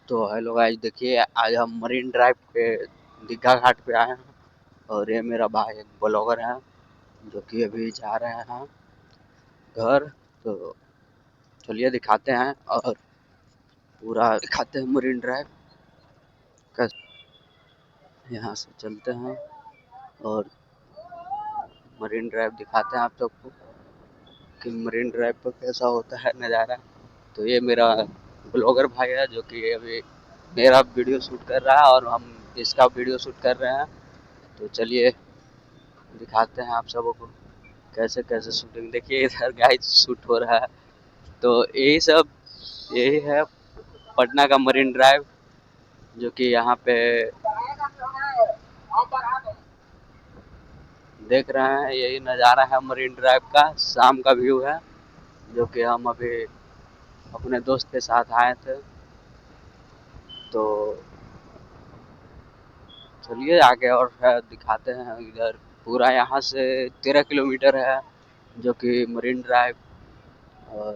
तो hello guys, देखिए आज हम मरीन ड्राइव पे दीघा घाट पे आए हैं। और ये मेरा भाई एक ब्लॉगर है जो कि अभी जा रहे हैं घर। तो चलिए दिखाते हैं और पूरा दिखाते हैं मरीन ड्राइव का। यहाँ से चलते हैं और मरीन ड्राइव दिखाते हैं आप सबको कि मरीन ड्राइव पर कैसा होता है नज़ारा। तो ये मेरा ब्लॉगर भाई है जो कि अभी मेरा वीडियो शूट कर रहा है और हम इसका वीडियो शूट कर रहे हैं। तो चलिए दिखाते हैं आप सबको कैसे कैसे शूटिंग। देखिए इधर गाइस शूट हो रहा है। तो यही है पटना का मरीन ड्राइव जो कि यहाँ पे देख रहे हैं। यही नज़ारा है मरीन ड्राइव का, शाम का व्यू है जो कि हम अभी अपने दोस्त के साथ आए थे। तो चलिए आगे और है दिखाते हैं। इधर पूरा यहाँ से 13 किलोमीटर है जो कि मरीन ड्राइव। और